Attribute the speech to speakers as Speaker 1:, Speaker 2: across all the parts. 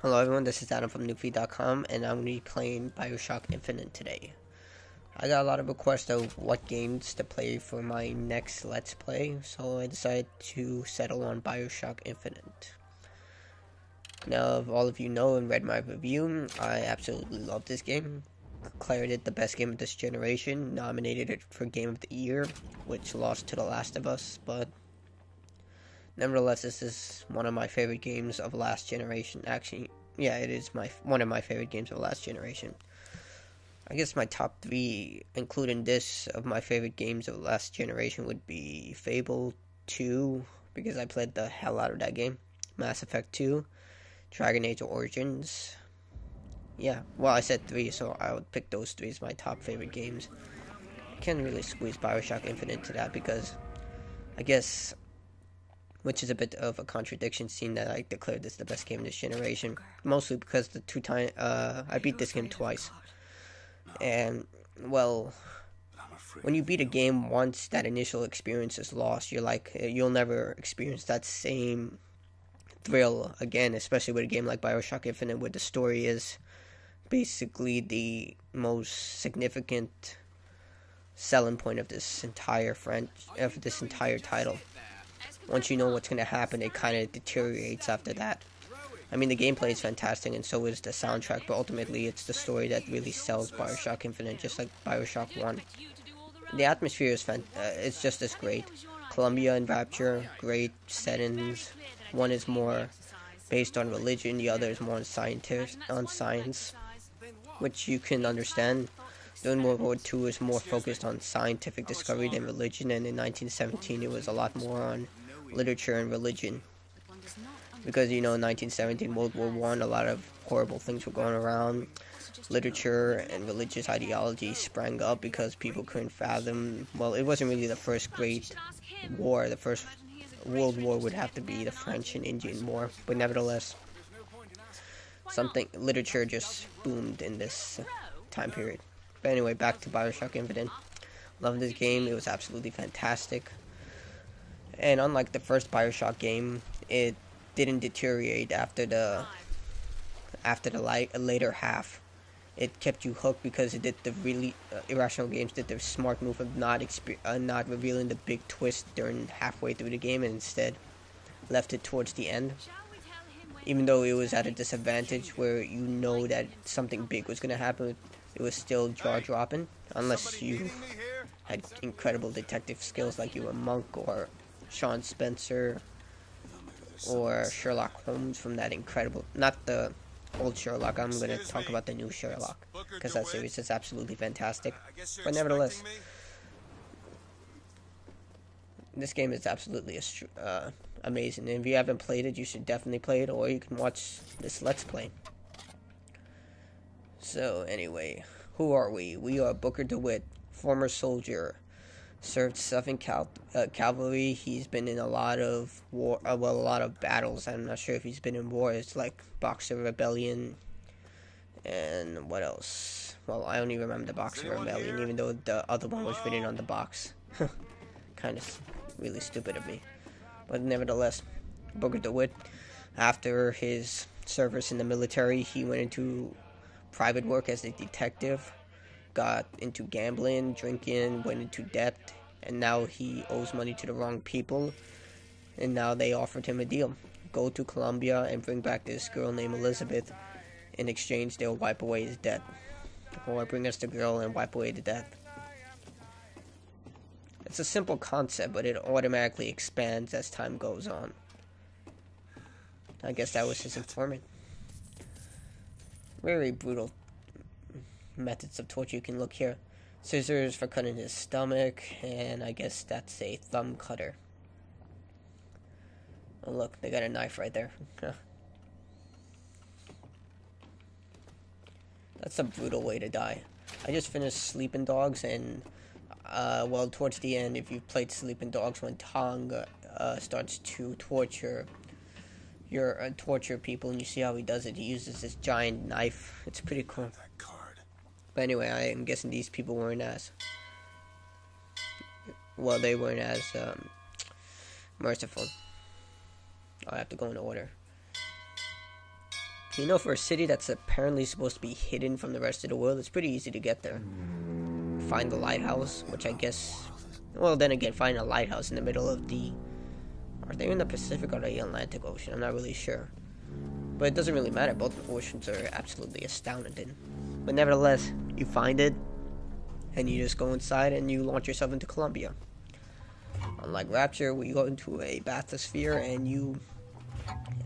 Speaker 1: Hello everyone, this is Adam from NoobFeed.com, and I'm going to be playing BioShock Infinite today. I got a lot of requests of what games to play for my next Let's Play, so I decided to settle on BioShock Infinite. Now, if all of you know and read my review, I absolutely love this game. Declared it the best game of this generation, nominated it for Game of the Year, which lost to The Last of Us, but nevertheless, this is one of my favorite games of last generation. Actually, yeah, it is one of my favorite games of last generation. I guess my top 3, including this, of my favorite games of last generation would be Fable 2, because I played the hell out of that game. Mass Effect 2, Dragon Age Origins. Yeah, well, I said 3, so I would pick those 3 as my top favorite games. I can't really squeeze BioShock Infinite into that because I guess, which is a bit of a contradiction, seeing that I declared this the best game of this generation. Mostly because I beat this game twice. And, well, when you beat a game once, that initial experience is lost. You'll never experience that same thrill again, especially with a game like BioShock Infinite, where the story is basically the most significant selling point of this entire title. Once you know what's going to happen, it kind of deteriorates after that. I mean, the gameplay is fantastic, and so is the soundtrack, but ultimately, it's the story that really sells BioShock Infinite, just like BioShock 1. The atmosphere is it's just as great. Columbia and Rapture, great settings. One is more based on religion, the other is more on science, which you can understand. During World War II, is more focused on scientific discovery than religion, and in 1917, it was a lot more on literature and religion, because in 1917, World War I, a lot of horrible things were going around. Literature and religious ideology sprang up because people couldn't fathom, well, it wasn't really the first great war. The first World War would have to be the French and Indian War, but nevertheless, literature just boomed in this time period. But anyway, back to BioShock Infinite. Love this game, it was absolutely fantastic. And unlike the first BioShock game, it didn't deteriorate after the later half. It kept you hooked because it did the Irrational Games did the smart move of not revealing the big twist during halfway through the game, and instead left it towards the end. Even though it was at a disadvantage where you know that something big was going to happen, it was still jaw-dropping, unless you had incredible detective skills like you were Monk or Sean Spencer or Sherlock Holmes from that incredible, not the old Sherlock, I'm going to talk about the new Sherlock, because that series is absolutely fantastic. But nevertheless, this game is absolutely amazing, and if you haven't played it, you should definitely play it, or you can watch this Let's Play. So anyway, who are we? We are Booker DeWitt, former soldier, served Southern Cavalry. He's been in a lot of a lot of battles. I'm not sure if he's been in wars like Boxer Rebellion, and what else? Well, I only remember the Boxer Rebellion, even though the other one was written on the box. Kind of really stupid of me. But nevertheless, Booker DeWitt, after his service in the military, he went into private work as a detective, got into gambling, drinking, went into debt, and now he owes money to the wrong people, and now they offered him a deal. Go to Colombia and bring back this girl named Elizabeth. In exchange, they'll wipe away his debt. Or bring us the girl and wipe away the debt. It's a simple concept, but it automatically expands as time goes on. I guess that was his informant. Very brutal methods of torture. You can look here. Scissors for cutting his stomach, and I guess that's a thumb cutter. Oh look, they got a knife right there. That's a brutal way to die. I just finished Sleeping Dogs, and well, towards the end, if you've played Sleeping Dogs, when Tong starts to torture people, and you see how he does it. He uses this giant knife. It's pretty cool. But anyway, I am guessing these people weren't as well, they weren't as merciful. I have to go in order. You know, for a city that's apparently supposed to be hidden from the rest of the world, it's pretty easy to get there. Find the lighthouse, which I guess, well, then again, find a lighthouse in the middle of the, are they in the Pacific or the Atlantic Ocean? I'm not really sure. But it doesn't really matter, both oceans are absolutely astounding. But nevertheless, you find it, and you just go inside and you launch yourself into Columbia. Unlike Rapture, where you go into a bathysphere and you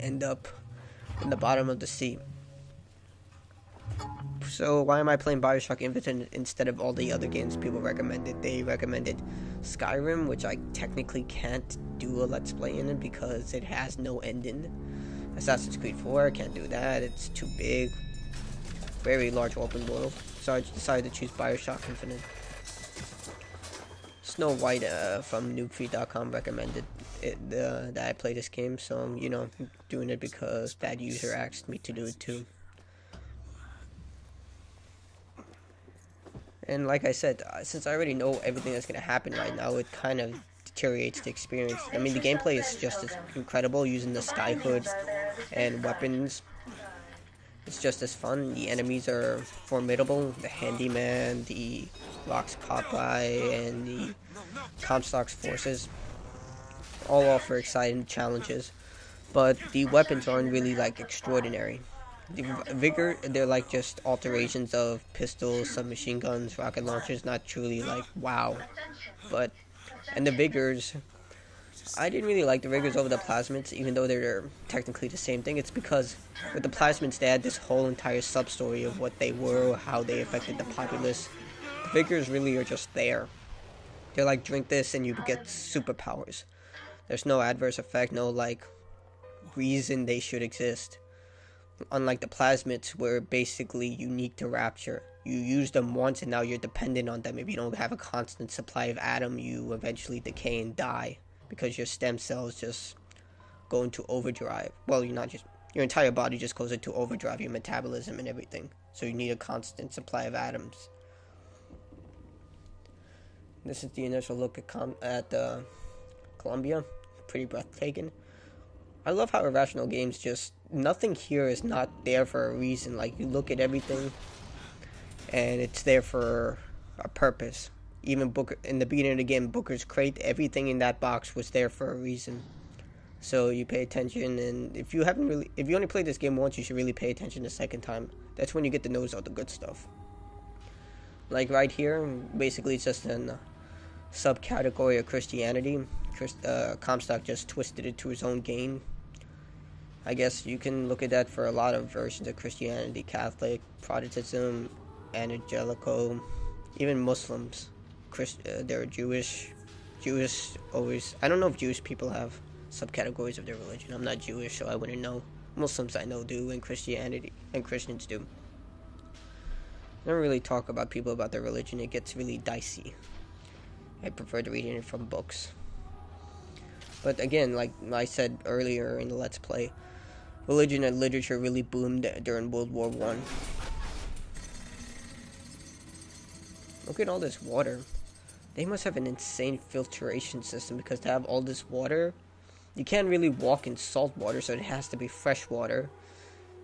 Speaker 1: end up in the bottom of the sea. So why am I playing BioShock Infinite instead of all the other games people recommended? They recommended Skyrim, which I technically can't do a Let's Play in it because it has no ending. Assassin's Creed 4, I can't do that, it's too big. Very large open world. So I decided to choose BioShock Infinite. Snow White from NoobFeed.com recommended that I play this game, so you know, I'm doing it because that user asked me to do it too. And like I said, since I already know everything that's going to happen right now, it kind of deteriorates the experience. I mean, the gameplay is just as incredible using the sky hood and weapons. It's just as fun. The enemies are formidable. The Handyman, the Vox Popeye, and the Comstock's forces all offer exciting challenges. But the weapons aren't really like extraordinary. The Vigor, they're like just alterations of pistols, submachine guns, rocket launchers, not truly like wow. But, and the Vigors, I didn't really like the Vigors over the Plasmids, even though they're technically the same thing. It's because with the Plasmids, they had this whole entire sub-story of what they were, how they affected the populace. The Vigors really are just there. They're like, drink this and you get superpowers. There's no adverse effect, no like reason they should exist. Unlike the Plasmids, were basically unique to Rapture. You use them once and now you're dependent on them. If you don't have a constant supply of Atom, you eventually decay and die, because your stem cells just go into overdrive. Well, you're not just, your entire body just goes into overdrive, your metabolism and everything. So you need a constant supply of atoms. This is the initial look at Columbia. Pretty breathtaking. I love how Irrational Games just, nothing here is not there for a reason. Like, you look at everything and it's there for a purpose. Even Booker, in the beginning of the game, Booker's crate, everything in that box was there for a reason. So you pay attention, and if you only played this game once, you should really pay attention the second time. That's when you get to notice all the good stuff. Like right here, basically it's just a subcategory of Christianity. Comstock just twisted it to his own gain. I guess you can look at that for a lot of versions of Christianity: Catholic, Protestantism, Evangelical, even Muslims. They're Jewish always. I don't know if Jewish people have subcategories of their religion. I'm not Jewish, so I wouldn't know. Muslims I know do, and Christianity and Christians do. I don't really talk about people about their religion. It gets really dicey. I prefer to reading it from books. But again, like I said earlier in the Let's Play, religion and literature really boomed during World War I. Look at all this water. They must have an insane filtration system, because to have all this water, you can't really walk in salt water, so it has to be fresh water.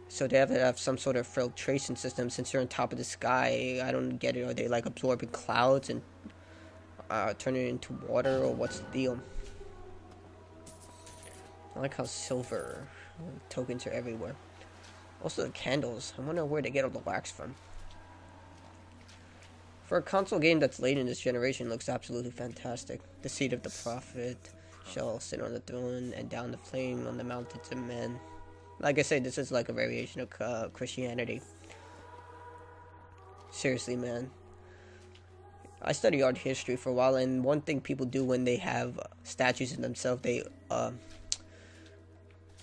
Speaker 1: So they have to have some sort of filtration system. Since they're on top of the sky, I don't get it. Are they like absorbing clouds and turning it into water, or what's the deal? I like how silver tokens are everywhere. Also the candles. I wonder where they get all the wax from. For a console game that's late in this generation, it looks absolutely fantastic. The seat of the prophet shall sit on the throne, and down the flame on the mountains of men. Like I said, this is like a variation of Christianity. Seriously, man. I studied art history for a while, and one thing people do when they have statues of themselves,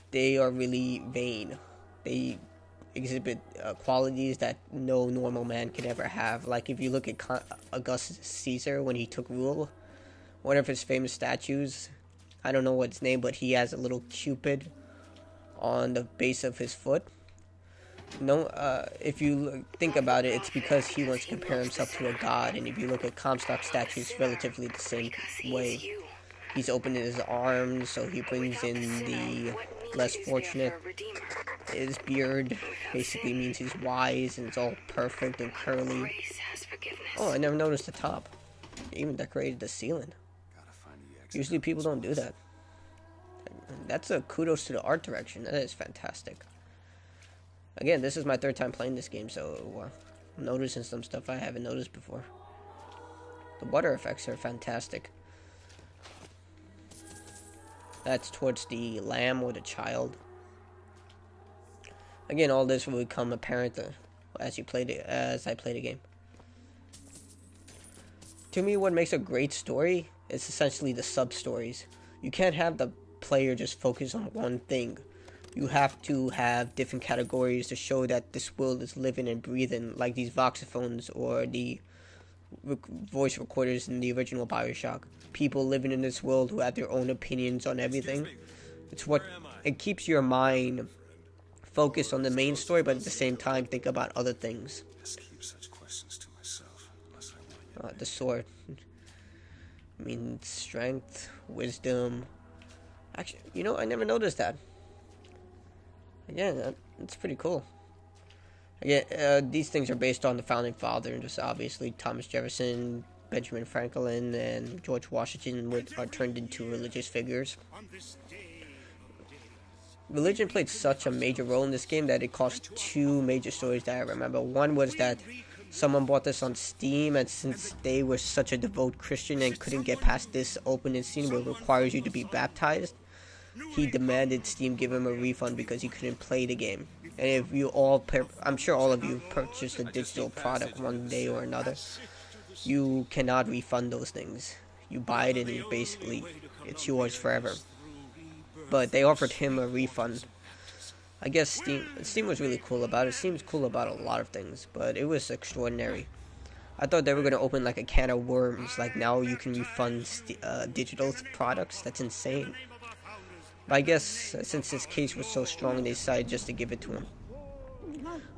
Speaker 1: they are really vain. They exhibit qualities that no normal man can ever have. Like if you look at Augustus Caesar when he took rule, one of his famous statues, I don't know what's name, but he has a little cupid on the base of his foot. No, if you think about it, it's because he wants to compare himself to a god, and if you look at Comstock statues, relatively the same way. He's opening his arms, so he brings in the less fortunate. His beard basically means he's wise, and it's all perfect and curly. Oh, I never noticed the top. They even decorated the ceiling. Usually people don't do that. That's a kudos to the art direction. That is fantastic. Again, this is my third time playing this game, so I'm noticing some stuff I haven't noticed before. The water effects are fantastic. That's towards the lamb or the child. Again, all this will become apparent as I play the game. To me, what makes a great story is essentially the sub-stories. You can't have the player just focus on one thing. You have to have different categories to show that this world is living and breathing, like these voxophones or the voice recorders in the original BioShock. People living in this world who have their own opinions on everything. It's what it keeps your mind focused on the main story, but at the same time think about other things. The sword. I mean, strength, wisdom. Actually, you know, I never noticed that. Yeah, that's pretty cool. Again, these things are based on the founding fathers, obviously Thomas Jefferson, Benjamin Franklin, and George Washington are turned into religious figures. Religion played such a major role in this game that it caused two major stories that I remember. One was that someone bought this on Steam, and since they were such a devout Christian and couldn't get past this opening scene where it requires you to be baptized, he demanded Steam give him a refund because he couldn't play the game. And if you all, I'm sure all of you purchased a digital product one day or another, you cannot refund those things. You buy it and basically it's yours forever. But they offered him a refund. I guess Steam was really cool about it. Steam's cool about a lot of things, but it was extraordinary. I thought they were going to open like a can of worms, like now you can refund digital products. That's insane. But I guess since his case was so strong, they decided just to give it to him.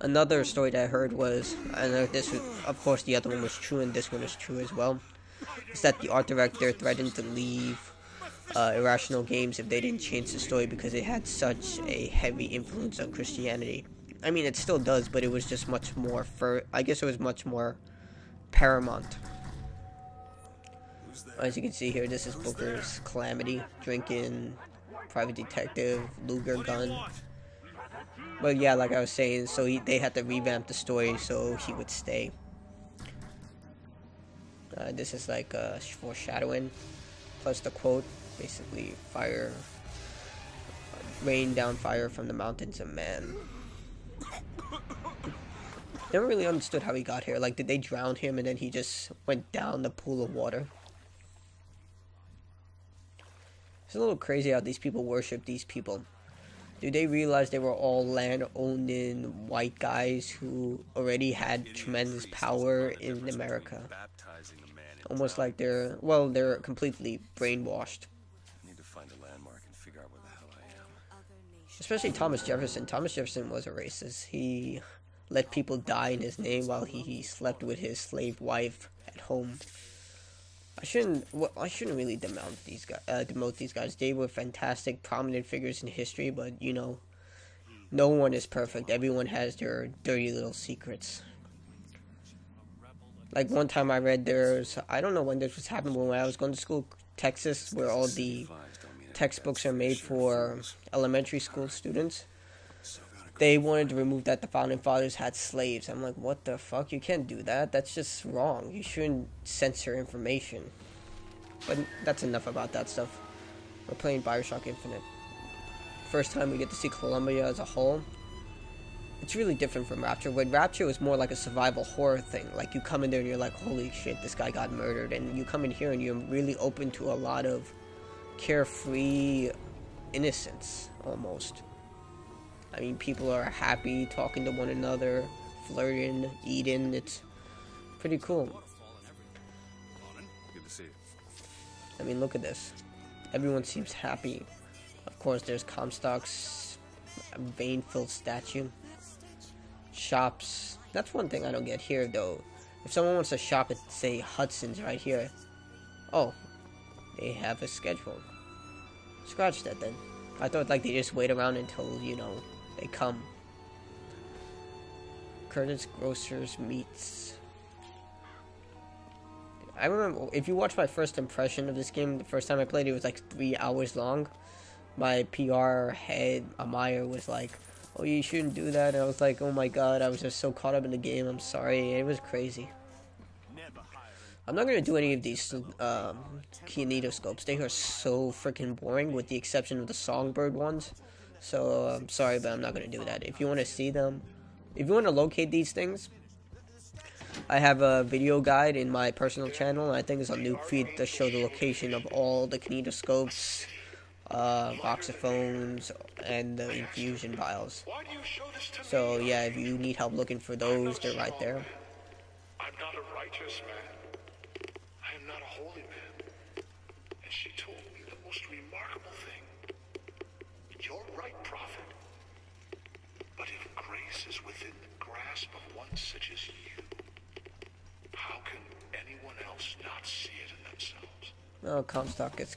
Speaker 1: Another story that I heard was, and this was, of course the other one was true and this one is true as well, is that the art director threatened to leave Irrational Games if they didn't change the story because it had such a heavy influence on Christianity. I mean, it still does, but it was just much more, I guess it was much more paramount. As you can see here, this is Booker's Calamity, drinking, private detective, Luger gun. But yeah, like I was saying, so they had to revamp the story so he would stay. This is like foreshadowing, plus the quote, basically fire, rain down fire from the mountains of man. Never really understood how he got here. Like, did they drown him and then he just went down the pool of water? It's a little crazy how these people worship these people. Do they realize they were all land-owning white guys who already had tremendous power in America? Almost like they're completely brainwashed. Especially Thomas Jefferson. Thomas Jefferson was a racist. He let people die in his name while he slept with his slave wife at home. I shouldn't really demote these guys. They were fantastic, prominent figures in history, but you know, no one is perfect. Everyone has their dirty little secrets. Like one time I read I don't know when this was happening, but when I was going to school, Texas, where all the textbooks are made for elementary school students, they wanted to remove that the founding fathers had slaves. I'm like, what the fuck? You can't do that. That's just wrong. You shouldn't censor information. But that's enough about that stuff. We're playing BioShock Infinite. First time we get to see Columbia as a whole. It's really different from Rapture. When Rapture was more like a survival horror thing. Like, you come in there and you're like, holy shit, this guy got murdered. And you come in here and you're really open to a lot of carefree innocence, almost. I mean, people are happy, talking to one another, flirting, eating. It's pretty cool.
Speaker 2: Good to see you.
Speaker 1: I mean, look at this. Everyone seems happy. Of course, there's Comstock's vein-filled statue. shops. That's one thing I don't get here, though. If someone wants to shop at, say, Hudson's right here. Oh, they have a schedule. Scratch that then. I thought like they just wait around until, you know, they come. Curtis Grocer's Meats. I remember, if you watch my first impression of this game, the first time I played it was like 3 hours long. My PR head, Amaya, was like, oh, you shouldn't do that. And I was like, oh my god, I was just so caught up in the game, I'm sorry. It was crazy. I'm not going to do any of these kinetoscopes. They are so freaking boring, with the exception of the Songbird ones. So, I'm sorry, but I'm not going to do that. If you want to see them, if you want to locate these things, I have a video guide in my personal channel, and I think it's on NoobFeed, to show the location of all the kinetoscopes, voxophones, and the infusion vials. So, yeah, if you need help looking for those, they're right there.
Speaker 2: I'm not a righteous man. I am not a holy man. And she told me the most remarkable thing. You're right, prophet. But if grace is within the grasp of one such as you, how can anyone else not see it in themselves?
Speaker 1: Oh, Comstock is...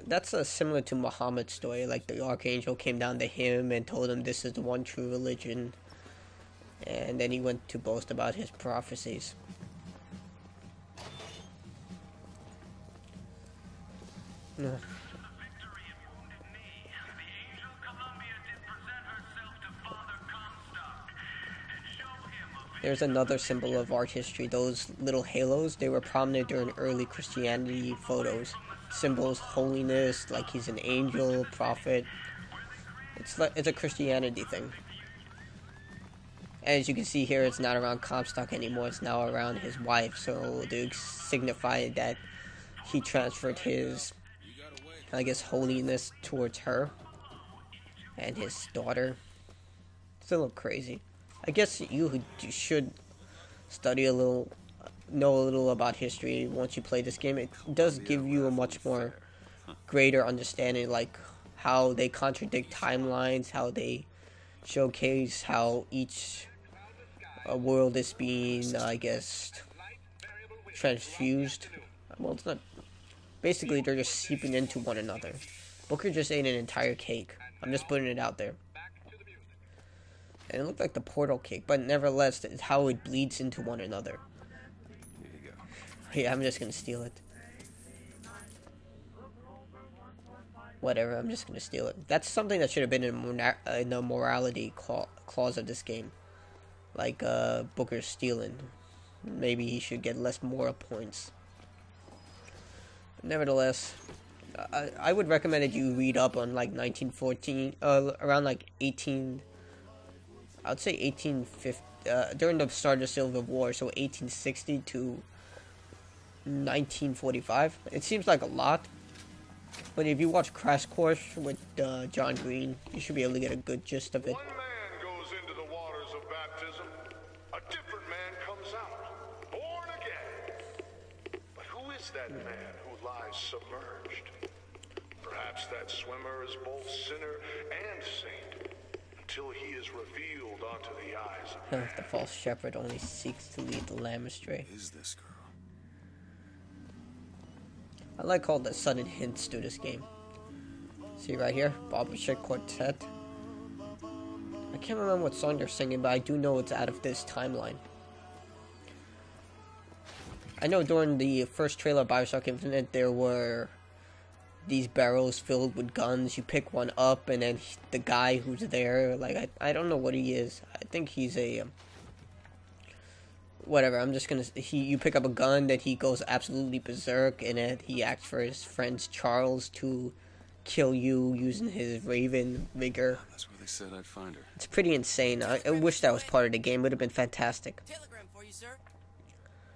Speaker 1: That's similar to Muhammad's story. Like, the archangel came down to him and told him this is the one true religion. And then he went to boast about his prophecies. There's another symbol of art history. Those little halos, they were prominent during early Christianity photos. Symbols, holiness, like he's an angel, prophet. It's a Christianity thing. As you can see here, it's not around Comstock anymore. It's now around his wife. So to signify that he transferred his, I guess, holiness towards her and his daughter. It's a little crazy. I guess you should study a little, know a little about history once you play this game. It does give you a much more greater understanding, like how they contradict timelines, how they showcase how each world is being, I guess, transfused. Well, it's not. Basically, they're just seeping into one another. Booker just ate an entire cake. I'm just putting it out there. And it looked like the portal cake, but nevertheless, it's how it bleeds into one another.
Speaker 3: Here you go.
Speaker 1: Yeah, I'm just gonna steal it. Whatever, I'm just gonna steal it. That's something that should have been in the morality clause of this game. Like, Booker's stealing. Maybe he should get less moral points. Nevertheless, I would recommend that you read up on, like, 1914, around, like, I would say 1850, during the start of the Civil War, so 1860 to 1945. It seems like a lot, but if you watch Crash Course with John Green, you should be able to get a good gist of it.
Speaker 2: One man goes into the waters of baptism, a different man comes out, born again. But who is that man who lies submerged? Perhaps that swimmer is both sinner and saint, until he is revealed onto the eyes of man.
Speaker 1: The false shepherd only seeks to lead the lamb astray.
Speaker 3: Who is this girl?
Speaker 1: I like all the sudden hints to this game. See right here, BioShock Quartet. I can't remember what song they're singing, but I do know it's out of this timeline. I know during the first trailer of BioShock Infinite, there were these barrels filled with guns. You pick one up, and then the guy who's there, like, I don't know what he is. I think he's a whatever. I'm just gonna. You pick up a gun, that he goes absolutely berserk, and then he asks for his friend Charles to kill you using his Raven vigor.
Speaker 3: That's where they said I'd find her.
Speaker 1: It's pretty insane. I wish that was part of the game. Would have been fantastic.
Speaker 4: Telegram for you, sir.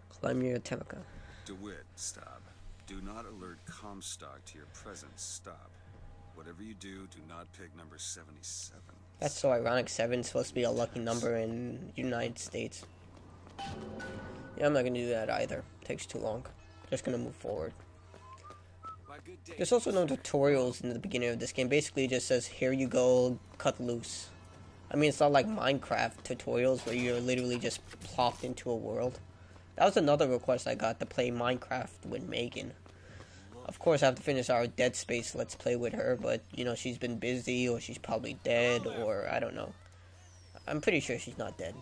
Speaker 1: Climb your Temeka.
Speaker 3: DeWitt, stop. Do not alert Comstock to your presence. Stop. Whatever you do not pick number 77.
Speaker 1: That's so ironic. 7's supposed to be a lucky number in the United States. Yeah, I'm not gonna do that either. Takes too long. Just gonna move forward. There's also no tutorials in the beginning of this game. Basically, it just says, here you go, cut loose. I mean, it's not like Minecraft tutorials where you're literally just plopped into a world. That was another request I got, to play Minecraft with Megan. Of course, I have to finish our Dead Space Let's Play with her, but, you know, she's been busy, or she's probably dead, or I don't know. I'm pretty sure she's not dead.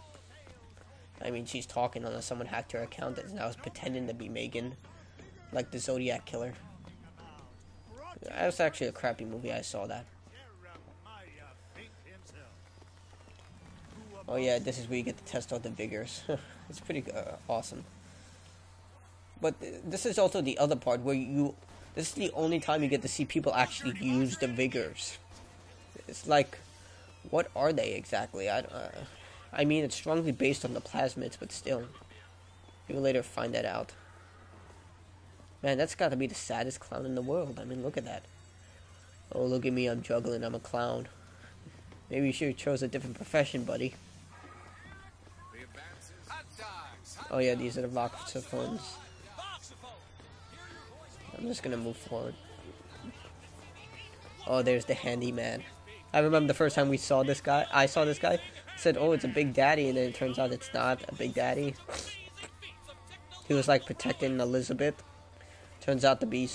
Speaker 1: I mean, she's talking unless someone hacked her account and now is pretending to be Megan, like the Zodiac Killer. That was actually a crappy movie, I saw that. Oh yeah, this is where you get to test out the vigors. It's pretty awesome. But this is also the other part where this is the only time you get to see people actually use the vigors. It's like, what are they exactly? I mean, it's strongly based on the plasmids, but still. You'll later find that out. Man, that's gotta be the saddest clown in the world. I mean, look at that. Oh, look at me, I'm juggling, I'm a clown. Maybe you should have chose a different profession, buddy. Oh yeah, these are the voxophones. I'm just gonna move forward. Oh, there's the handyman. I remember the first time I saw this guy, said, oh, it's a Big Daddy, and then it turns out it's not a Big Daddy. He was like protecting Elizabeth. Turned out to be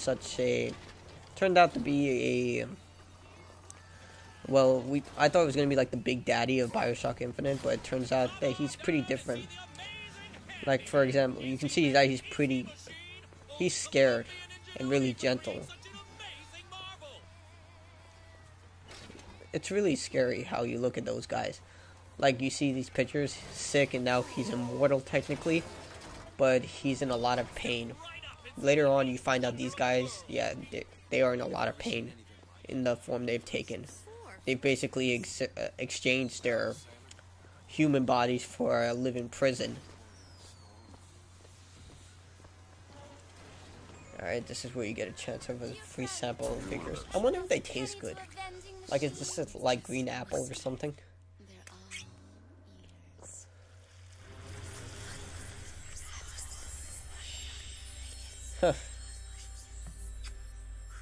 Speaker 1: well, I thought it was gonna be like the Big Daddy of BioShock Infinite, but it turns out that he's pretty different. Like, for example, you can see that he's scared and really gentle. It's really scary how you look at those guys. Like, you see these pictures, sick, and now he's immortal technically, but he's in a lot of pain. Later on, you find out these guys, yeah, they are in a lot of pain in the form they've taken. They basically exchanged their human bodies for a living prison. Alright, this is where you get a chance of a free sample of figures. I wonder if they taste good. Like, is this like green apple or something? Huh.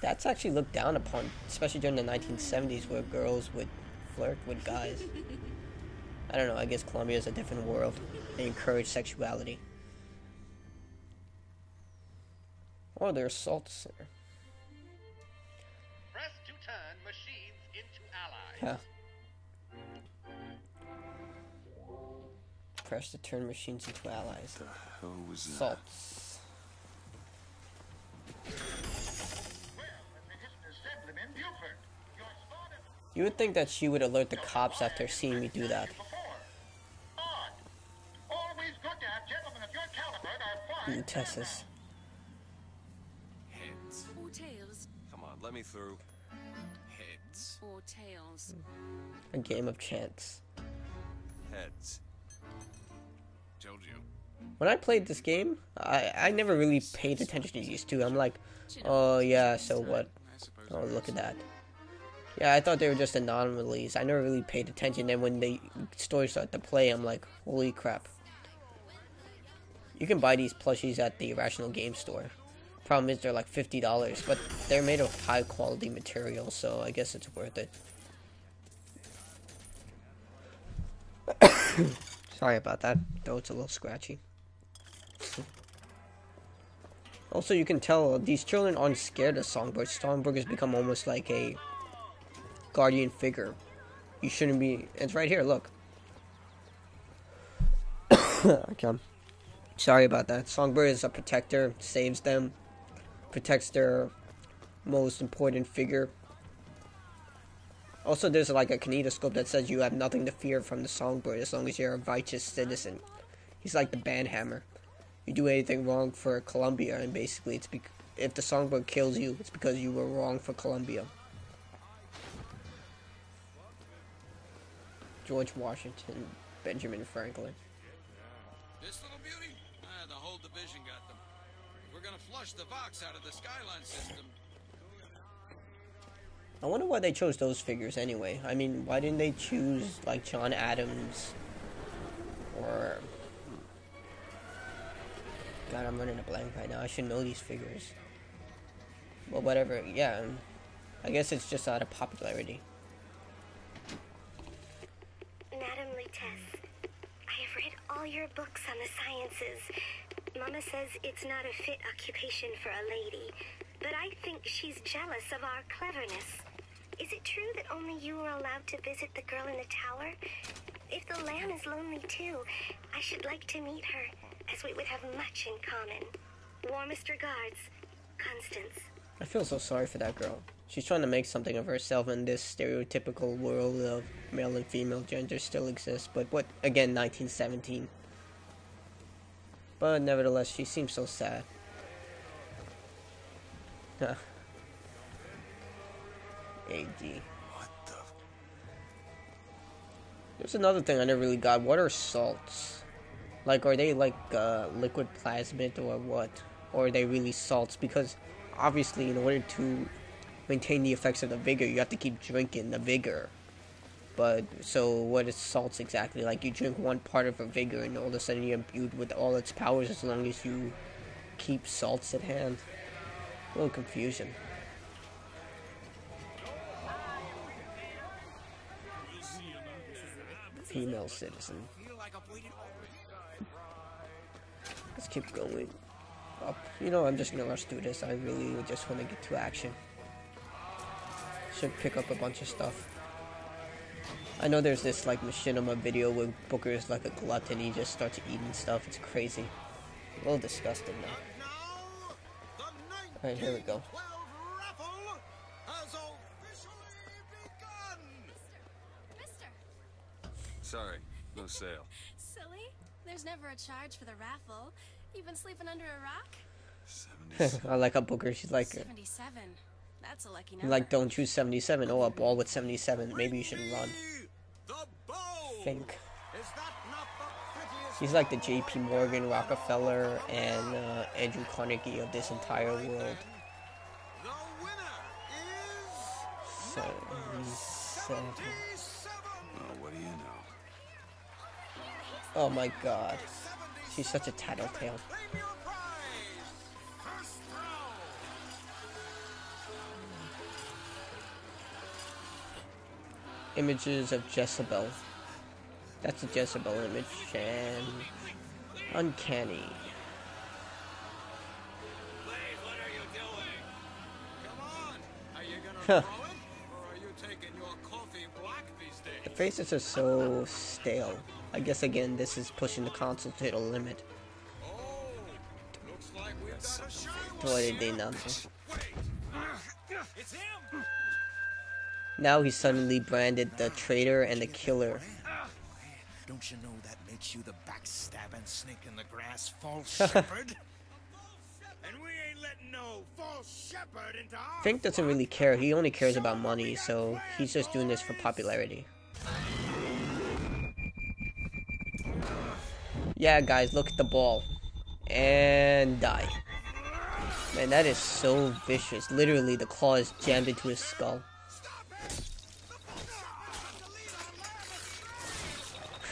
Speaker 1: That's actually looked down upon, especially during the 1970s where girls would flirt with guys. I don't know, I guess Colombia is a different world. They encourage sexuality. Oh, there's salts there.
Speaker 4: Press to turn machines into allies.
Speaker 1: Yeah. Press to turn machines into allies.
Speaker 3: The hell was that?
Speaker 1: Salts. You would think that she would alert the cops after seeing me do that. Ooh, Tessus.
Speaker 3: Heads.
Speaker 5: Or tails.
Speaker 3: Come on, let me through. Heads.
Speaker 5: Or tails.
Speaker 1: A game of chance.
Speaker 3: Heads. Told you.
Speaker 1: When I played this game, I never really paid attention to these two. I'm like, oh yeah, so what? Oh, look at that. Yeah, I thought they were just anomalies. I never really paid attention. Then when the story started to play, I'm like, holy crap. You can buy these plushies at the Irrational Games store. Problem is they're like $50, but they're made of high quality material, so I guess it's worth it. Sorry about that, though it's a little scratchy. Also, you can tell these children aren't scared of Songbird. Songbird has become almost like a guardian figure. You shouldn't be. It's right here, look. Okay. Sorry about that. Songbird is a protector, saves them, protects their most important figure. Also, there's like a kinetoscope that says you have nothing to fear from the Songbird as long as you're a righteous citizen. He's like the banhammer. You do anything wrong for Colombia, and basically, if the Songbird kills you, it's because you were wrong for Colombia. George Washington, Benjamin Franklin.
Speaker 6: This little beauty? The whole division got them. We're gonna flush the Vox out of the Skyline system.
Speaker 1: I wonder why they chose those figures anyway. I mean, why didn't they choose, like, John Adams? Or... God, I'm running a blank right now. I should know these figures. Well, whatever. Yeah, I guess it's just out of popularity.
Speaker 5: Tess. I have read all your books on the sciences. Mama says it's not a fit occupation for a lady, but I think she's jealous of our cleverness. Is it true that only you are allowed to visit the girl in the tower? If the lamb is lonely too, I should like to meet her, as we would have much in common. Warmest regards, Constance.
Speaker 1: I feel so sorry for that girl. She's trying to make something of herself in this stereotypical world of male and female gender still exists, but what, again, 1917. But nevertheless, she seems so sad. Huh. AD.
Speaker 3: What the?
Speaker 1: There's another thing I never really got. What are salts? Like, are they like liquid plasmid or what? Or are they really salts? Because obviously, in order to maintain the effects of the vigor, you have to keep drinking the vigor. But, so what is salts exactly? Like, you drink one part of a vigor and all of a sudden you're imbued with all its powers as long as you keep salts at hand. A little confusion. Female citizen. Let's keep going up. You know, I'm just gonna rush through this. I really just want to get to action. Should pick up a bunch of stuff. I know there's this like machinima video where Booker is like a glutton. He just starts eating stuff. It's crazy. A little disgusting now. Alright, here we go.
Speaker 3: Sorry, no sale.
Speaker 7: Silly. There's never a charge for the raffle. You've been sleeping under a rock?
Speaker 3: 77.
Speaker 1: I like how Booker, she's like,
Speaker 7: 77. That's a lucky number.
Speaker 1: like, don't choose 77. Oh, a ball with 77. Maybe you should run. Think. He's like the J.P. Morgan, Rockefeller, and Andrew Carnegie of this entire world. So,
Speaker 3: What do you know?
Speaker 1: oh my god. She's such a tattletale. Images of Jezebel. That's a Jezebel image, and uncanny.
Speaker 6: What are you doing? Come on. Are you gonna
Speaker 1: Huh.
Speaker 6: throw it? Or are you taking your coffee black these days?
Speaker 1: The faces are so stale. I guess again, this is pushing the console to the limit.
Speaker 6: Oh, looks like we've got a show.
Speaker 1: What did they announce?
Speaker 6: It's him.
Speaker 1: Now he's suddenly branded the traitor and the killer.
Speaker 8: Don't you know that makes you the backstabbing snake in the grass, false shepherd?
Speaker 6: And we ain't letting no false shepherd into our
Speaker 1: Fink doesn't really care. He only cares about money, so he's just doing this for popularity. Yeah, guys, look at the ball. And die. Man, that is so vicious. Literally, the claw is jammed into his skull.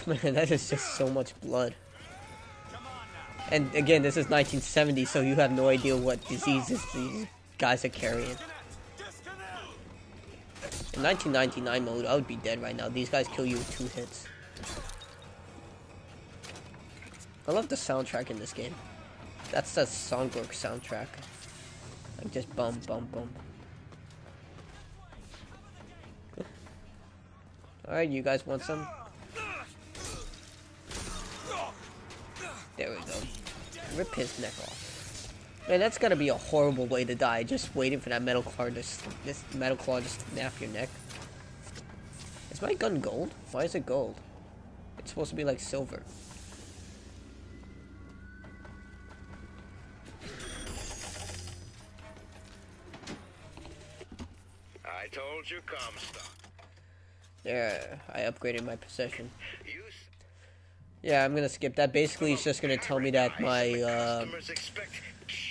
Speaker 1: Man, that is just so much blood. And again, this is 1970, so you have no idea what diseases these guys are carrying. In 1999 mode, I would be dead right now. These guys kill you with 2 hits. I love the soundtrack in this game. That's the Songbook soundtrack. Like just bum bum bum. Alright, you guys want some? There we go. Rip his neck off. Man, that's gotta be a horrible way to die. Just waiting for that metal claw to snap your neck. Is my gun gold? Why is it gold? It's supposed to be like silver.
Speaker 2: I told you, Comstock.
Speaker 1: There, I upgraded my possession. Yeah, I'm gonna skip that. Basically, it's just gonna tell me that my,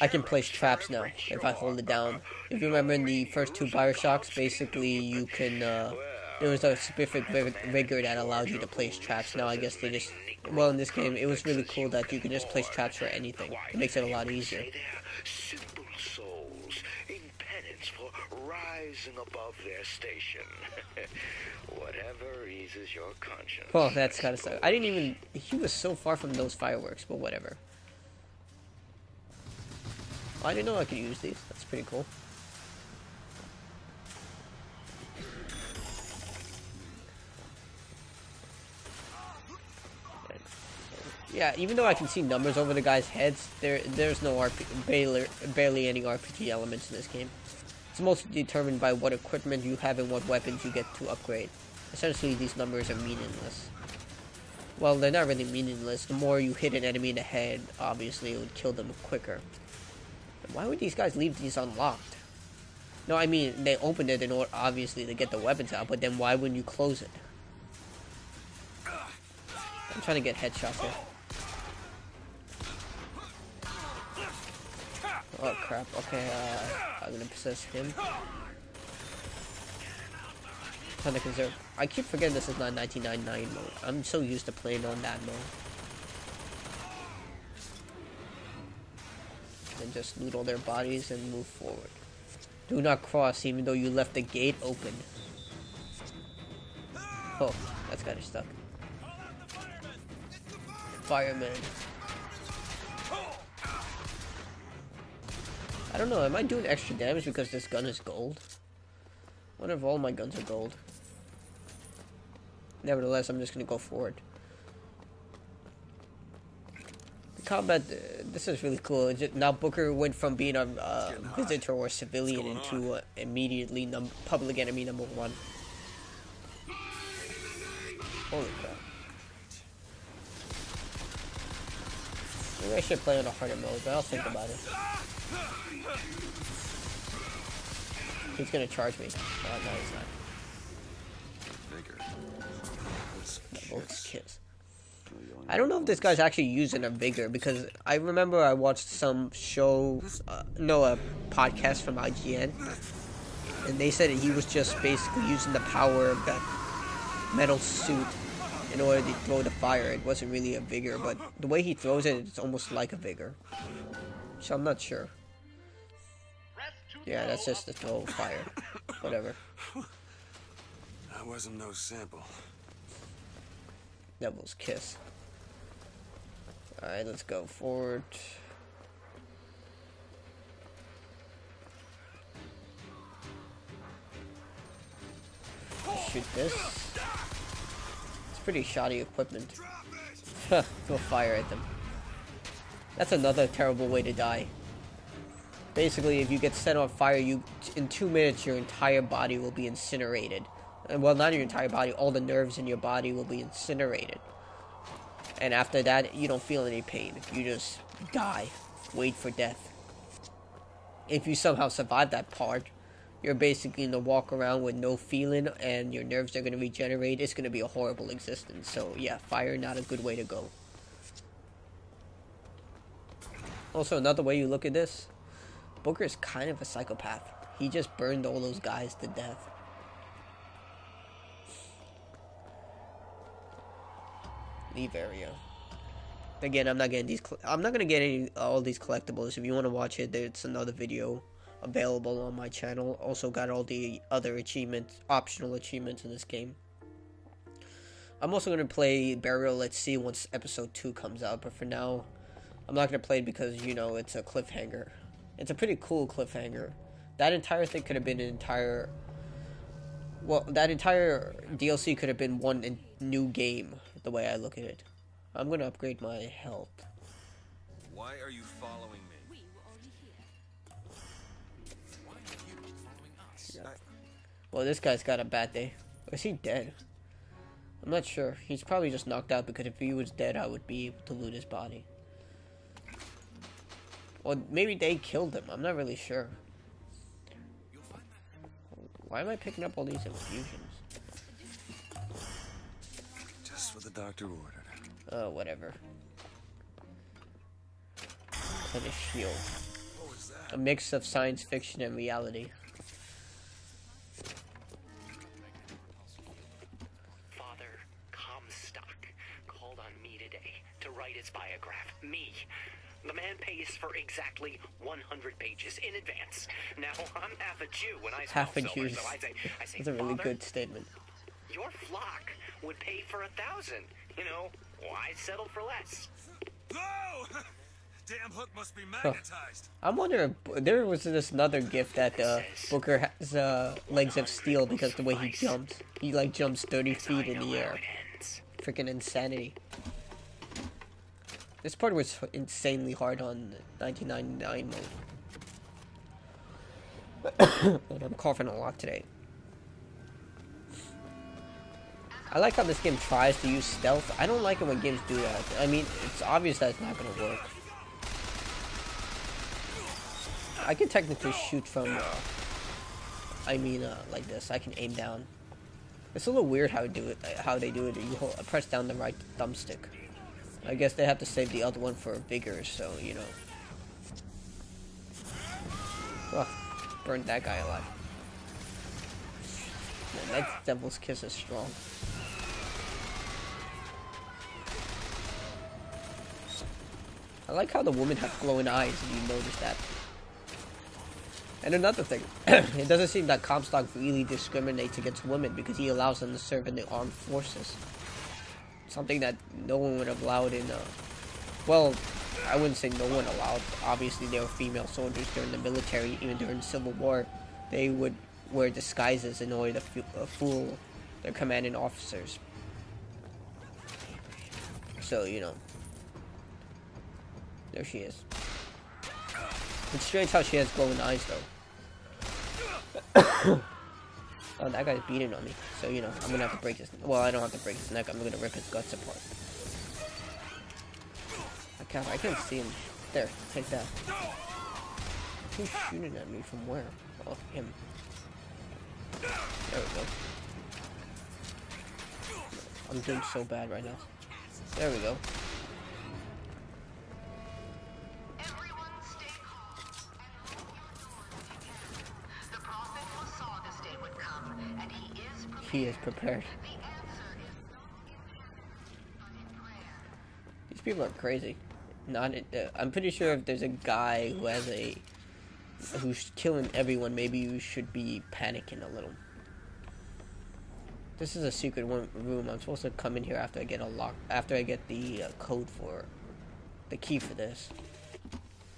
Speaker 1: I can place traps now, if I hold it down. If you remember in the first 2 BioShocks, basically, you can, there was a specific vigor that allowed you to place traps. Now, I guess they just, well, in this game, it was really cool that you can just place traps for anything. It makes it a lot easier.
Speaker 9: penance for rising above their station. Whatever eases your conscience.
Speaker 1: Oh, that's kind of suck. I didn't even... He was so far from those fireworks, but whatever. I didn't know I could use these. That's pretty cool. Yeah, even though I can see numbers over the guys' heads, there's no barely any RPG elements in this game. It's mostly determined by what equipment you have and what weapons you get to upgrade. Essentially, these numbers are meaningless. Well, they're not really meaningless. The more you hit an enemy in the head, obviously it would kill them quicker. Why would these guys leave these unlocked? No, I mean, they opened it in order, obviously, to get the weapons out, but then why wouldn't you close it? I'm trying to get headshots here. Oh crap, okay, I'm gonna possess him. Trying to conserve. I keep forgetting this is not 1999 mode. I'm so used to playing on that mode. And just loot all their bodies and move forward. Do not cross even though you left the gate open. Oh, that's kinda stuck. Fireman. I don't know, am I doing extra damage because this gun is gold? What if all my guns are gold? Nevertheless, I'm just gonna go forward. The combat, this is really cool. Now Booker went from being a visitor or civilian into immediately public enemy number 1. Holy crap. Maybe I should play on a harder mode, but I'll think about it. He's gonna charge me. Oh, no, he's not. Devil's Kiss. I don't know if this guy's actually using a vigor, because I remember I watched some show, a podcast from IGN, and they said that he was just basically using the power of that metal suit in order to throw the fire. It wasn't really a vigor, but the way he throws it, it's almost like a vigor. So I'm not sure. Yeah, that's just the throw of fire. Whatever.
Speaker 3: That wasn't no sample.
Speaker 1: Devil's Kiss. Alright, let's go forward. Shoot this. It's pretty shoddy equipment. Throw fire at them. That's another terrible way to die. Basically, if you get set on fire, in 2 minutes, your entire body will be incinerated. Well, not your entire body, all the nerves in your body will be incinerated. And after that, you don't feel any pain. You just die. Wait for death. If you somehow survive that part, you're basically going to walk around with no feeling, and your nerves are going to regenerate. It's going to be a horrible existence. So, yeah, fire, not a good way to go. Also, another way you look at this, Booker is kind of a psychopath. He just burned all those guys to death. Leave area. Again, I'm not getting these. I'm not gonna get all these collectibles. If you want to watch it, there's another video available on my channel. Also got all the other achievements, optional achievements in this game. I'm also gonna play Burial. Let's see once episode 2 comes out. But for now, I'm not gonna play it because it's a cliffhanger. It's a pretty cool cliffhanger. That entire thing could have been an entire... Well, that entire DLC could have been one new game, the way I look at it. I'm gonna upgrade my health.
Speaker 3: Why are you following me?
Speaker 7: We were already here.
Speaker 8: Why are you following us?
Speaker 1: Yeah. Well, this guy's got a bad day. Or is he dead? I'm not sure. He's probably just knocked out, because if he was dead, I would be able to loot his body. Or maybe they killed him. I'm not really sure. Why am I picking up all these infusions?
Speaker 3: Just what the doctor ordered.
Speaker 1: Oh, whatever. And a shield.
Speaker 3: What was that?
Speaker 1: A mix of science fiction and reality.
Speaker 9: Father Comstock called on me today to write its biograph. Me.
Speaker 10: The man pays for exactly 100 pages in advance. Now, I'm half a Jew when I smell
Speaker 1: Half a
Speaker 10: silver,
Speaker 1: Jew.
Speaker 10: so I say,
Speaker 1: That's a really
Speaker 10: Father,
Speaker 1: good statement.
Speaker 10: your flock would pay for 1,000. You know, why settle for less?
Speaker 3: Oh! Damn hook must be magnetized.
Speaker 1: I'm wondering, there was this another gift that Booker has legs of steel because the way he jumps. He like jumps 30 feet in the air. Freaking insanity. This part was insanely hard on 1999 mode. And I'm coughing a lot today. I like how this game tries to use stealth. I don't like it when games do that. I mean, it's obvious that it's not going to work. I can technically shoot from, like this. I can aim down. It's a little weird how they do it. You press down the right thumbstick. I guess they have to save the other one for bigger, so, you know. Oh, burned that guy alive. Man, that Devil's Kiss is strong. I like how the women have glowing eyes, if you notice that. And another thing, it doesn't seem that Comstock really discriminates against women because he allows them to serve in the armed forces. Something that no one would have allowed in, well, I wouldn't say no one allowed. Obviously, there were female soldiers during the military, even during the Civil War. They would wear disguises in order to fool their commanding officers. So, you know. There she is. It's strange how she has glowing eyes, though. Oh, that guy's beating on me. So, you know, I'm gonna have to break his... Well, I don't have to break his neck. I'm gonna rip his guts apart. I can't see him. There, take that. Who's shooting at me from where? Oh, him. There we go. I'm doing so bad right now. There we go. He is prepared. These people are crazy. I'm pretty sure if there's a guy who's killing everyone, maybe you should be panicking a little. This is a secret room. I'm supposed to come in here after I get the code for the key for this.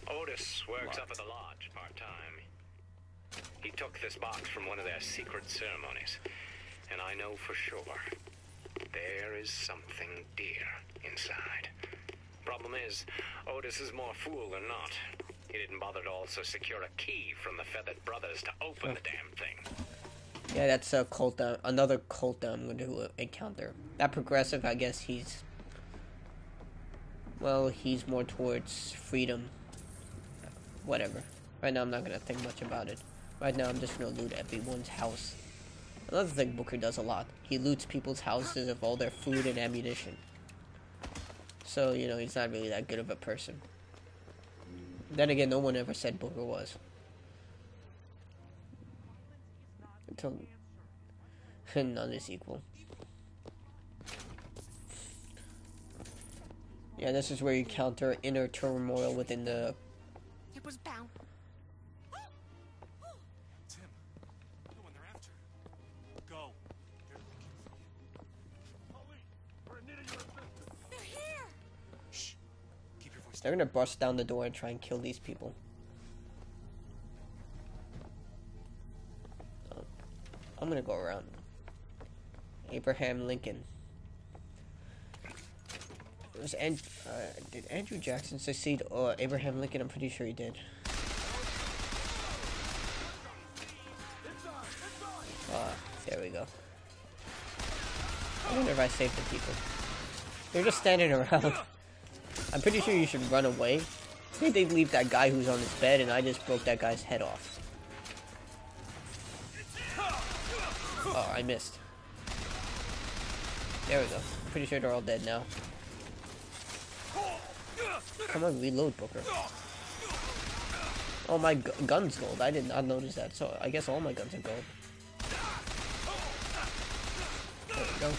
Speaker 10: Otis works up at the lodge part-time. He took this box from one of their secret ceremonies. And I know for sure, there is something dear inside. Problem is, Otis is more fool than not. He didn't bother to also secure a key from the Feathered Brothers to open the damn thing.
Speaker 1: Yeah, that's a cult, another cult that I'm going to encounter. That progressive, I guess he's more towards freedom. Whatever. Right now I'm not going to think much about it. Right now I'm just going to loot everyone's house. Another thing Booker does a lot, he loots people's houses of all their food and ammunition. So, you know, he's not really that good of a person. Then again, no one ever said Booker was. Until none is equal. Yeah, this is where you counter inner turmoil within the...
Speaker 7: It was bound.
Speaker 1: They're gonna bust down the door and try and kill these people. So, I'm gonna go around. Abraham Lincoln. Did Andrew Jackson succeed Abraham Lincoln? I'm pretty sure he did. There we go. I wonder if I saved the people. They're just standing around. I'm pretty sure you should run away. I think they'd leave that guy who's on his bed, and I just broke that guy's head off. Oh, I missed. There we go. I'm pretty sure they're all dead now. Come on, reload, Booker. Oh, my gun's gold. I did not notice that, so I guess all my guns are gold. There we go.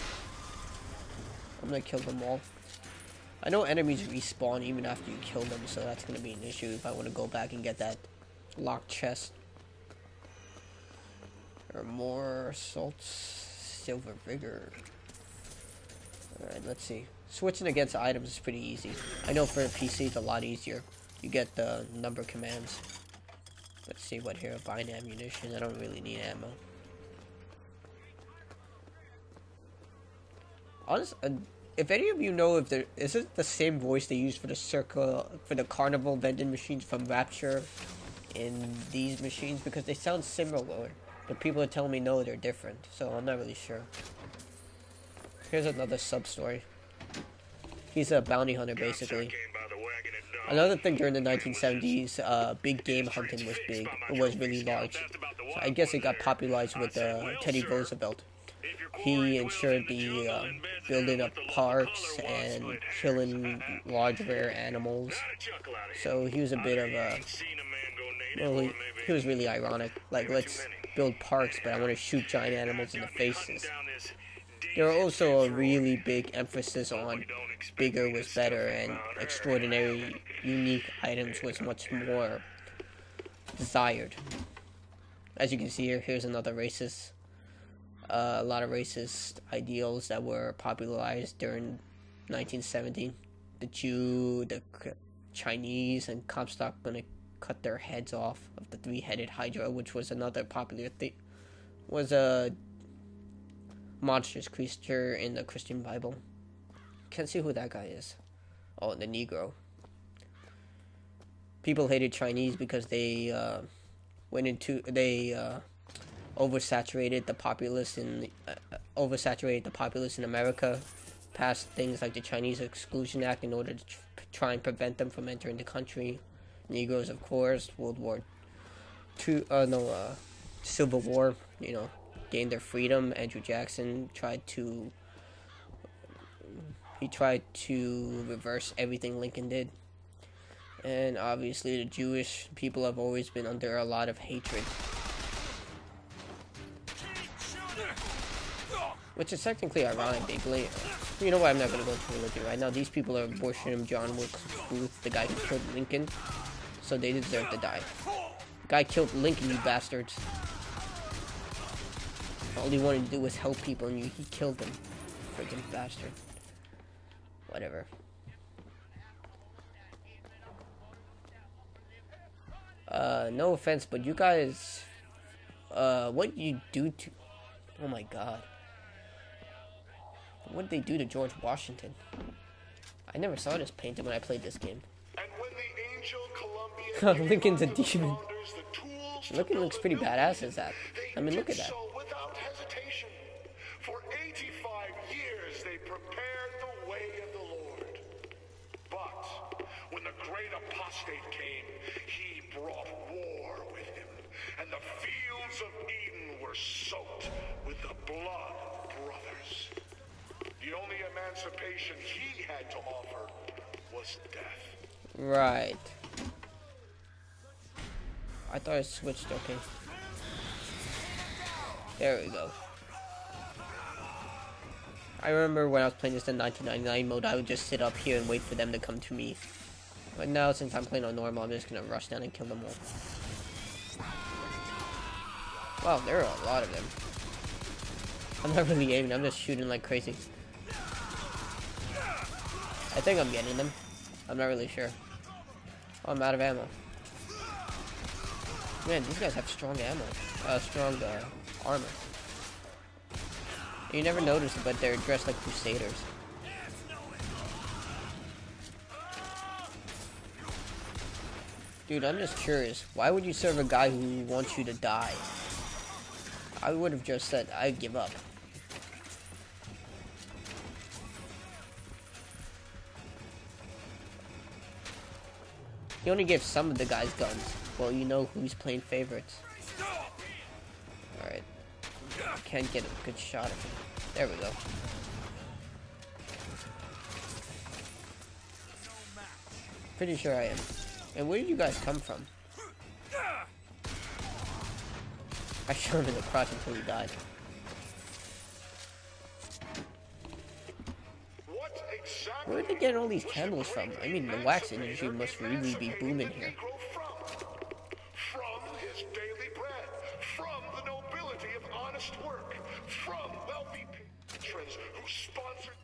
Speaker 1: I'm gonna kill them all. I know enemies respawn even after you kill them, so that's gonna be an issue if I want to go back and get that locked chest. Or more salts, silver vigor. Alright, let's see. Switching against items is pretty easy. I know for a PC it's a lot easier. You get the number commands. Let's see what here. Bind ammunition. I don't really need ammo. Honestly, if any of you know if there is it the same voice they use for the carnival vending machines from Rapture in these machines, because they sound similar, but people are telling me no, they're different, so I'm not really sure. Here's another sub story. He's a bounty hunter basically. Another thing during the 1970s, big game hunting was big. It was really large. So I guess it got popularized with Teddy Roosevelt. He ensured the building of parks and killing large rare animals. So he was a bit of a... Well, he was really ironic. Like, let's build parks, but I want to shoot giant animals in the faces. There were also a really big emphasis on bigger was better, and extraordinary, unique items was much more desired. As you can see here, here's another racist. A lot of racist ideals that were popularized during 1970. The Jew, the Chinese, and Comstock gonna cut their heads off of the three-headed Hydra, which was another popular thing. Was a monstrous creature in the Christian Bible. Can't see who that guy is. Oh, the Negro. People hated Chinese because they oversaturated the populace in America, passed things like the Chinese Exclusion Act in order to try and prevent them from entering the country. Negroes, of course, Civil War, you know, gained their freedom. Andrew Jackson tried to reverse everything Lincoln did. And obviously the Jewish people have always been under a lot of hatred. Which is technically ironic. They blame... You know what, I'm not going to go into religion right now. These people are worshiping John Wilkes Booth, the guy who killed Lincoln. So they deserve to die. The guy killed Lincoln, you bastards. All he wanted to do was help people, and he killed them. Freaking bastard. Whatever. No offense, but you guys... what you do to... Oh my god. What did they do to George Washington? I never saw this painted when I played this game. Lincoln's a demon. Lincoln looks pretty badass as that. I mean, look at that.
Speaker 2: For 85 years they prepared the way of the Lord. But when the great apostate came, he brought war with him, and the fields of Eden were soaked with the blood of brothers. The only emancipation he had to offer was death.
Speaker 1: Right. I thought I switched, okay. There we go. I remember when I was playing this in 1999 mode, I would just sit up here and wait for them to come to me. But now, since I'm playing on normal, I'm just gonna rush down and kill them all. Wow, there are a lot of them. I'm not really aiming, I'm just shooting like crazy. I think I'm getting them. I'm not really sure. Oh, I'm out of ammo. Man, these guys have strong ammo. Strong armor. You never notice it, but they're dressed like crusaders. Dude, I'm just curious. Why would you serve a guy who wants you to die? I would have just said, I'd give up. He only gives some of the guys guns. Well, you know who's playing favorites. Alright. Can't get a good shot of him. There we go. Pretty sure I am. And where did you guys come from? I shot him in the crotch until he died. Where are they getting all these candles from? I mean, the wax industry must really be booming here.
Speaker 2: From his daily bread, from the nobility of honest work, from wealthy patrons who sponsored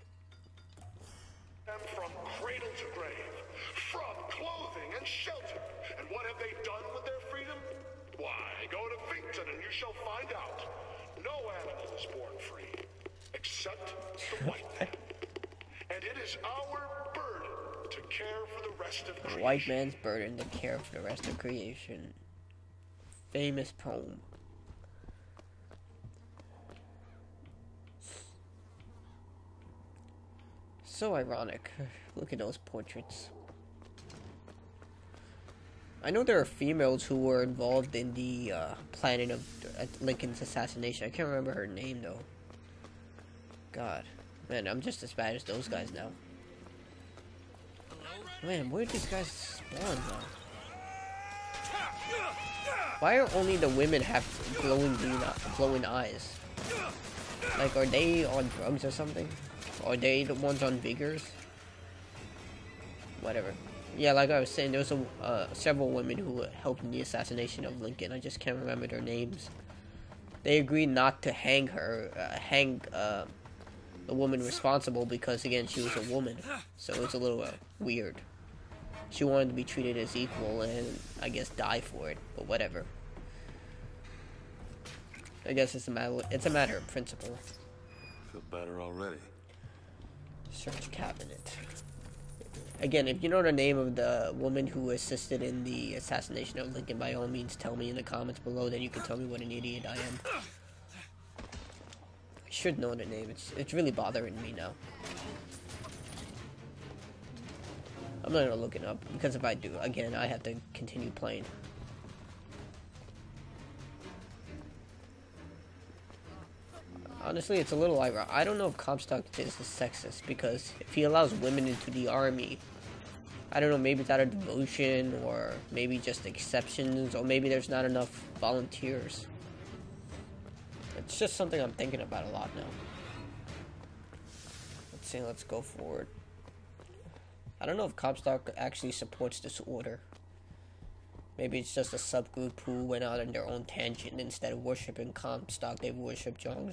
Speaker 2: them from cradle to grave, from clothing and shelter. And what have they done with their freedom? Why, go to Finkton and you shall find out. No animal is born free, except the white man. And it is our burden to care for the rest of creation.
Speaker 1: The white man's burden to care for the rest of creation. Famous poem. So ironic. Look at those portraits. I know there are females who were involved in the planning of Lincoln's assassination. I can't remember her name though. God. Man, I'm just as bad as those guys now. Man, where did these guys spawn now? Why are only the women have glowing eyes? Like, are they on drugs or something? Are they the ones on vigors? Whatever. Yeah, like I was saying, there was several women who helped in the assassination of Lincoln. I just can't remember their names. They agreed not to hang her, the woman responsible because, again, she was a woman. So it was a little weird. She wanted to be treated as equal and, I guess, die for it. But whatever. I guess it's a matter of principle.
Speaker 3: Feel better already.
Speaker 1: Search cabinet. Again, if you know the name of the woman who assisted in the assassination of Lincoln, by all means tell me in the comments below, then you can tell me what an idiot I am. I should know the name. It's really bothering me now. I'm not gonna look it up, because if I do, again, I have to continue playing. Honestly, it's a little ironic. I don't know if Comstock is sexist, because if he allows women into the army, I don't know, maybe it's out of devotion, or maybe just exceptions, or maybe there's not enough volunteers. It's just something I'm thinking about a lot now. Let's see, let's go forward. I don't know if Comstock actually supports this order. Maybe it's just a subgroup who went out on their own tangent. Instead of worshipping Comstock, they worship John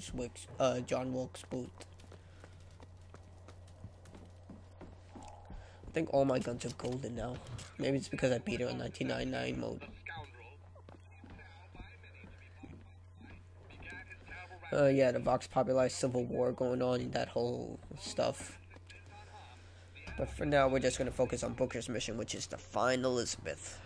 Speaker 1: Wilkes Booth. I think all my guns are golden now. Maybe it's because I beat it on 1999 mode. Yeah, the Vox Populi Civil War going on and that whole stuff. But for now, we're just going to focus on Booker's mission, which is to find Elizabeth.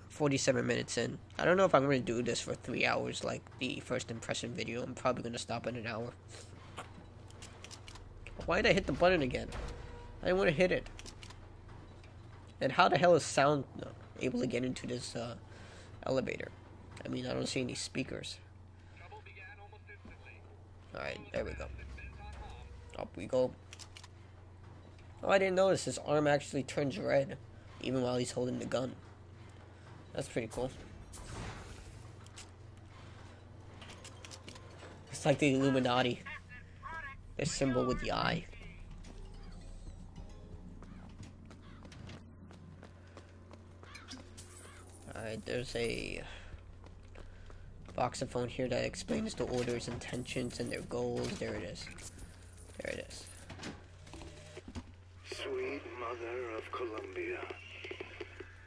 Speaker 1: 47 minutes in. I don't know if I'm going to do this for 3 hours like the first impression video. I'm probably going to stop at an hour. Why did I hit the button again? I didn't want to hit it. And how the hell is sound able to get into this elevator? I mean, I don't see any speakers. Alright, there we go. Up we go. Oh, I didn't notice his arm actually turns red, even while he's holding the gun. That's pretty cool. It's like the Illuminati. Their symbol with the eye. Alright, there's a voxophone here that explains the order's intentions and their goals. There it is. There it is.
Speaker 9: Sweet Mother of Columbia,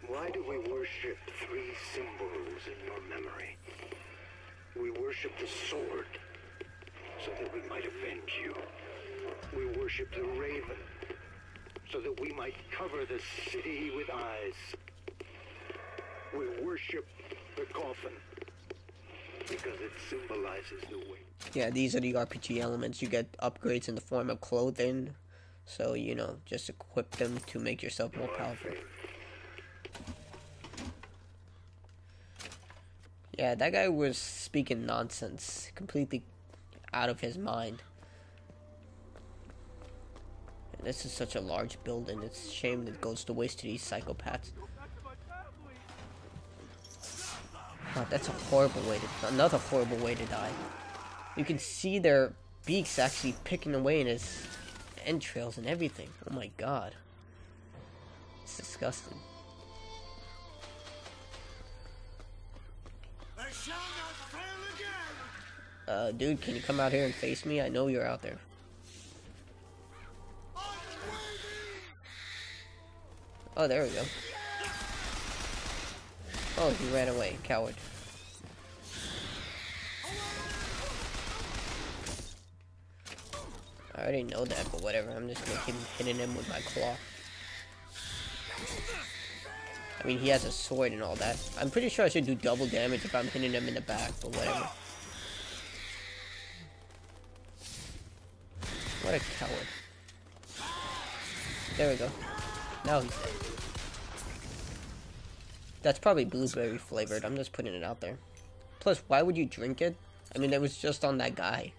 Speaker 9: why do we worship 3 symbols in your memory? We worship the sword, so that we might avenge you. We worship the raven, so that we might cover the city with eyes. We worship the coffin, because it symbolizes the way.
Speaker 1: Yeah, these are the RPG elements. You get upgrades in the form of clothing. So, you know, just equip them to make yourself more powerful. Yeah, that guy was speaking nonsense. Completely out of his mind. And this is such a large building. It's a shame that it goes to waste to these psychopaths. God, that's a horrible way to... Another horrible way to die. You can see their beaks actually picking away in his... entrails and everything. Oh my god. It's disgusting.
Speaker 8: I shall not fail again.
Speaker 1: Dude, can you come out here and face me? I know you're out there. Oh, there we go. Oh, he ran away, coward. I already know that, but whatever. I'm just gonna keep hitting him with my claw. I mean, he has a sword and all that. I'm pretty sure I should do double damage if I'm hitting him in the back, but whatever. What a coward. There we go. Now he's dead. That's probably blueberry flavored. I'm just putting it out there. Plus, why would you drink it? I mean, it was just on that guy.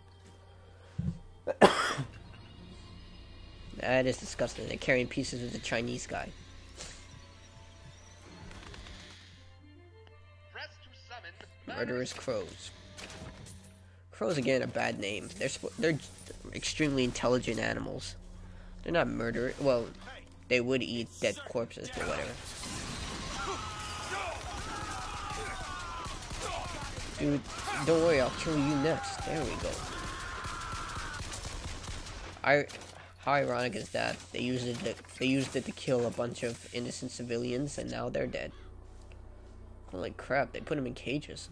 Speaker 1: That is disgusting. They're carrying pieces of the Chinese guy.
Speaker 4: Press to summon
Speaker 1: Murderous crows. Crows, again, a bad name. They're extremely intelligent animals. They're not murderous. Well, they would eat dead corpses, but whatever. Dude, don't worry, I'll kill you next. There we go. How ironic is that? They used it to kill a bunch of innocent civilians, and now they're dead. Holy crap! They put them in cages.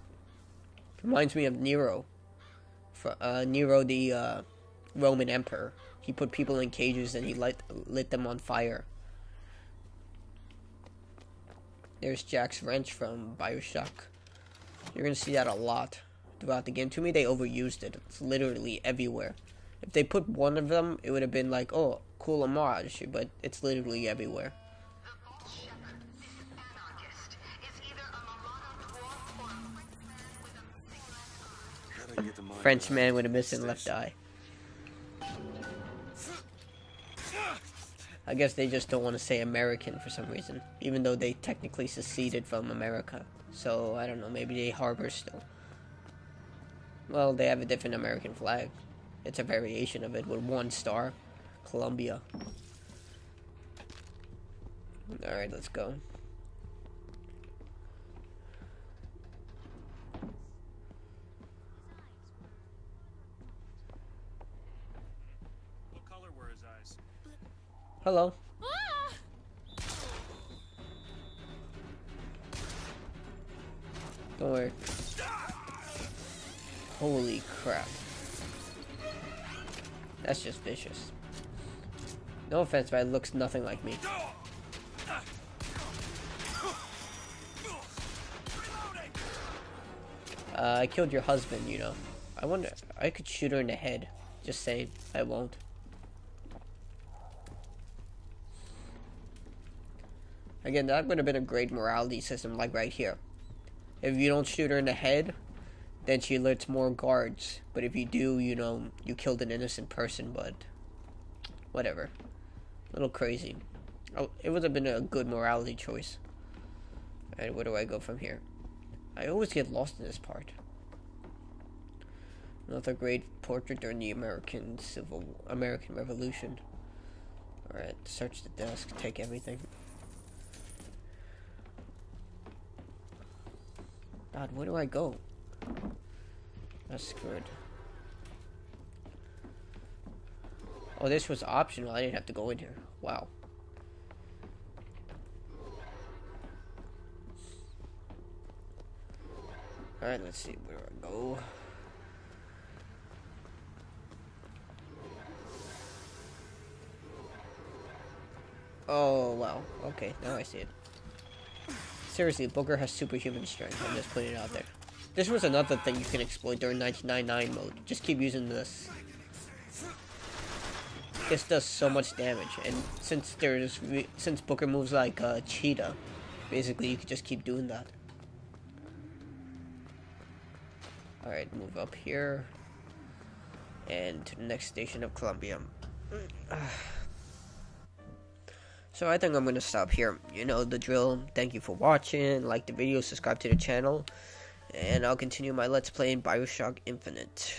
Speaker 1: Reminds me of Nero. Nero, the Roman emperor. He put people in cages and he lit them on fire. There's Jack's wrench from BioShock. You're gonna see that a lot throughout the game. To me, they overused it. It's literally everywhere. If they put one of them, it would have been like, oh, cool homage, but it's literally everywhere. Frenchman with a missing left eye. I guess they just don't want to say American for some reason, even though they technically seceded from America. So, I don't know, maybe they harbor still. Well, they have a different American flag. It's a variation of it with 1 star. Colombia. Alright, let's go.
Speaker 11: What color were his eyes?
Speaker 1: Hello. Don't worry. Holy crap. That's just vicious. No offense, but it looks nothing like me. I killed your husband, you know. I wonder, I could shoot her in the head. Just saying, I won't. Again, that would have been a great morality system, like right here. If you don't shoot her in the head, then she alerts more guards. But if you do, you know, you killed an innocent person, but whatever. A little crazy. Oh, it would have been a good morality choice. Alright, where do I go from here? I always get lost in this part. Another great portrait during the American Revolution. Alright, search the desk, take everything. God, where do I go? That's screwed. Oh, this was optional. I didn't have to go in here. Wow. Alright, let's see where I go. Oh, wow. Okay, now I see it. Seriously, Booker has superhuman strength. I'm just putting it out there. This was another thing you can exploit during 1999 mode. Just keep using this. This does so much damage, and since Booker moves like a cheetah, basically you can just keep doing that. Alright, move up here. And to the next station of Columbia. So I think I'm going to stop here. You know the drill. Thank you for watching. Like the video, subscribe to the channel. And I'll continue my Let's Play in BioShock Infinite.